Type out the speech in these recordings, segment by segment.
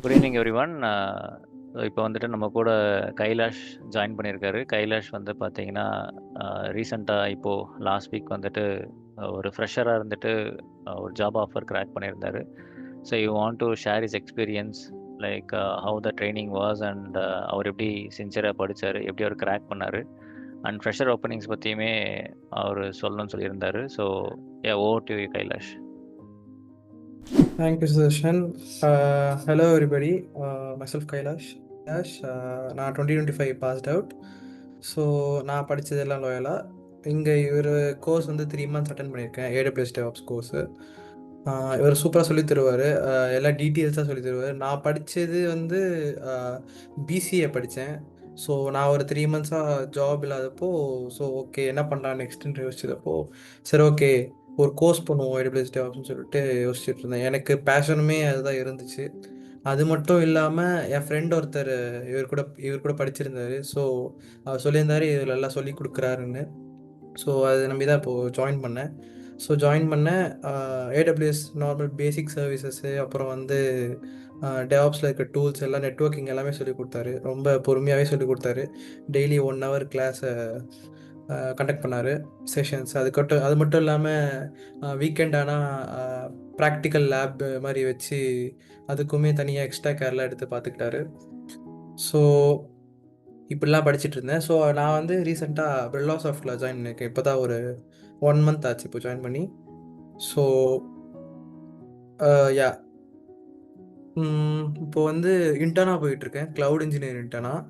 Good evening everyone. இப்போ வந்துட்டு நம்ம கூட கைலாஷ் ஜாயின் பண்ணியிருக்காரு. கைலாஷ் வந்து பார்த்தீங்கன்னா ரீசெண்டாக இப்போது லாஸ்ட் வீக் வந்துட்டு ஒரு ஃப்ரெஷராக இருந்துட்டு ஒரு ஜாப் ஆஃபர் கிராக் பண்ணியிருந்தாரு. So you want to share his experience like how the training was and அவர் எப்படி சின்சியராக படித்தார், எப்படி அவர் கிராக் பண்ணார் அண்ட் ஃப்ரெஷர் ஓப்பனிங்ஸ் பற்றியுமே அவர் சொல்லணும்னு சொல்லியிருந்தாரு. So over to you Kailash. Thank you, Sudarshan. Hello, everybody. Myself, Kailash. நான் 2025 passed out. ஸோ நான் படித்ததெல்லாம் லோயலா. இங்கே இவர் கோர்ஸ் வந்து 3 months அட்டன் பண்ணியிருக்கேன், AWS DevOps கோர்ஸு. இவர் சூப்பராக சொல்லி தருவார், எல்லா டீட்டெயில்ஸாக சொல்லி தருவார். நான் படித்தது வந்து பிசிஏ படித்தேன். ஸோ நான் ஒரு 3 months-ஆக ஜாப் இல்லாதப்போ, ஸோ ஓகே என்ன பண்ணலாம் நெக்ஸ்ட்டுன்னு யோசிச்சதப்போ, சரி ஓகே ஒரு கோர்ஸ் பண்ணுவோம் AWS DevOpsனு சொல்லிட்டு யோசிச்சுட்டு இருந்தேன். எனக்கு பேஷனுமே அதுதான் இருந்துச்சு. அது மட்டும் இல்லாமல் என் ஃப்ரெண்ட் ஒருத்தர் இவர் கூட படிச்சிருந்தாரு. ஸோ அவர் சொல்லியிருந்தாரு இதில் எல்லாம் சொல்லி கொடுக்குறாருன்னு. ஸோ அதை நம்பி தான் இப்போது ஜாயின் பண்ணேன். ஸோ ஜாயின் பண்ணேன். AWS நார்மல் பேசிக் சர்வீசஸ்ஸு, அப்புறம் வந்து டெவாப்ஸில் இருக்க டூல்ஸ் எல்லாம், நெட்வொர்க்கிங் எல்லாமே சொல்லி கொடுத்தாரு. ரொம்ப பொறுமையாகவே சொல்லி கொடுத்தாரு. டெய்லி 1 hour கிளாஸை கண்டக்ட் பண்ணார், செஷன்ஸ். அது மட்டும் இல்லாமல் வீக்கெண்ட் ஆனால் ப்ராக்டிக்கல் லேப் மாதிரி வச்சு அதுக்குமே தனியாக எக்ஸ்ட்ரா கேர்லாம் எடுத்து பார்த்துக்கிட்டாரு. ஸோ இப்படிலாம் படிச்சுட்டு இருந்தேன். ஸோ நான் வந்து ரீசெண்டாக பிரெல்லாசாஃப்டில் ஜாயின் பண்ணியிருக்கேன். இப்போ தான் ஒரு 1 month ஆச்சு இப்போ ஜாயின் பண்ணி. ஸோ யா இப்போ வந்து இன்டர்னாக போயிட்டுருக்கேன், க்ளவுட் இன்ஜினியர் இன்டர்னாக.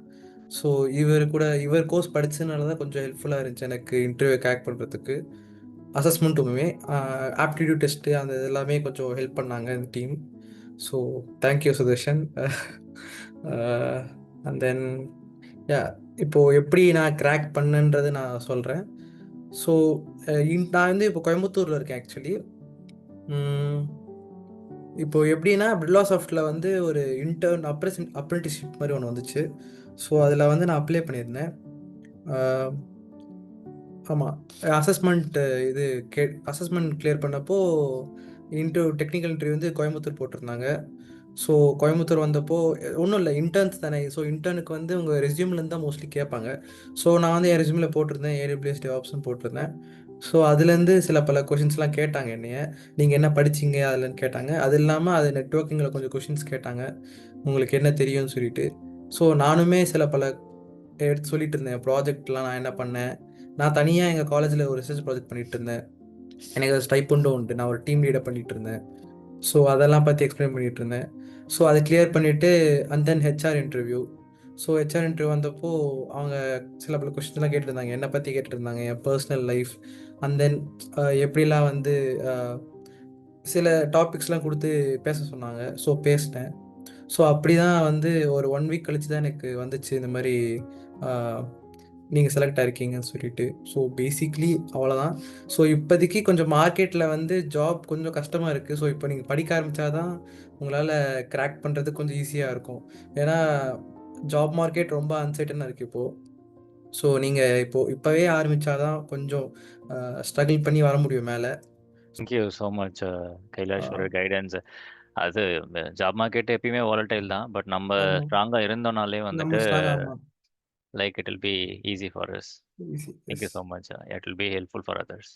ஸோ இவர் கோர்ஸ் படித்ததுனால தான் கொஞ்சம் ஹெல்ப்ஃபுல்லாக இருந்துச்சு எனக்கு இன்டர்வியூ கிராக் பண்ணுறதுக்கு. அசஸ்மெண்ட்டுமே ஆப்டிடியூட் டெஸ்ட்டு அந்த எல்லாமே கொஞ்சம் ஹெல்ப் பண்ணாங்க இந்த team. So thank you Sudarshan. And then yeah இப்போது எப்படி நான் கிராக் பண்ணேன்றது நான் சொல்கிறேன். ஸோ நான் வந்து இப்போ கோயம்புத்தூரில் இருக்கேன் ஆக்சுவலி. இப்போ எப்படின்னா பிர்லாசாஃப்டில் வந்து ஒரு இன்டர்ன் அப்ரெண்டிஸ்ஷிப் மாதிரி ஒன்று வந்துச்சு. ஸோ அதில் வந்து நான் அப்ளை பண்ணியிருந்தேன். ஆமாம், அசஸ்மெண்ட் அசஸ்மெண்ட் கிளியர் பண்ணப்போ டெக்னிக்கல் இன்டர்வியூ வந்து கோயம்புத்தூர் போட்டிருந்தாங்க. ஸோ கோயம்புத்தூர் வந்தப்போ ஒன்றும் இல்லை, இன்டர்ன்ஸ் தானே. ஸோ இன்டர்னுக்கு வந்து உங்கள் ரெஸ்யூம்லேருந்து தான் மோஸ்ட்லி கேட்பாங்க. ஸோ நான் வந்து என் ரெஸ்யூமில் போட்டிருந்தேன் AWS DevOpsனு போட்டிருந்தேன். ஸோ அதுலேருந்து பல கொஷின்ஸ்லாம் கேட்டாங்க என்னைய, நீங்கள் என்ன படிச்சிங்க அதுலன்னு கேட்டாங்க. அது இல்லாமல் அது நெட்வொர்க்கிங்கில் கொஞ்சம் கொஷின்ஸ் கேட்டாங்க, உங்களுக்கு என்ன தெரியும்னு சொல்லிட்டு. ஸோ நானுமே பல எடுத்து சொல்லிட்டு இருந்தேன், ப்ராஜெக்ட்லாம் நான் என்ன பண்ணேன். நான் தனியாக எங்கள் காலேஜில் ஒரு ரிசர்ச் ப்ராஜெக்ட் பண்ணிகிட்டு இருந்தேன், எனக்கு ஸ்டைப்பண்டும் உண்டு, நான் ஒரு டீம் லீடர் பண்ணிகிட்டு இருந்தேன். ஸோ அதெல்லாம் பற்றி எக்ஸ்பிளைன் பண்ணிகிட்டு இருந்தேன். ஸோ அதை கிளியர் பண்ணிவிட்டு and then HR interview. So HR interview வந்தப்போ அவங்க பல கொஸ்டின்ஸ்லாம் கேட்டுருந்தாங்க, என்னை பற்றி கேட்டுருந்தாங்க, என் பர்சனல் லைஃப் அண்ட் தென் எப்படிலாம் வந்து சில டாபிக்ஸ்லாம் கொடுத்து பேச சொன்னாங்க. ஸோ பேசினேன். ஸோ அப்படி தான் வந்து ஒரு 1 week கழிச்சு தான் எனக்கு வந்துச்சு இந்த மாதிரி நீங்கள் செலக்ட் ஆகிருக்கீங்கன்னு சொல்லிட்டு. ஸோ பேசிக்லி அவ்வளோதான். ஸோ இப்போதைக்கு கொஞ்சம் மார்க்கெட்டில் வந்து ஜாப் கொஞ்சம் கஷ்டமாக இருக்குது. ஸோ இப்போ நீங்கள் படிக்க ஆரம்பித்தா தான் உங்களால் கிராக் பண்ணுறது கொஞ்சம் ஈஸியாக இருக்கும். ஏன்னா ஜாப் மார்க்கெட் ரொம்ப அன்சர்டனாக இருக்குது இப்போது. ஸோ நீங்கள் இப்போவே ஆரம்பித்தா தான் கொஞ்சம் ஸ்ட்ரகிள் பண்ணி வர முடியும் மேலே. தேங்க்யூ ஸோ மச் கைலாஷ் ஒரு கைடன்ஸ். அது ஜாப் மார்க்கெட் எப்பயுமே வாலடைல் தான், பட் நம்ம ஸ்ட்ராங்காக இருந்தோம்னாலே வந்துட்டு like it will be easy for us. Easy. Thank you so much. It will be helpful for others.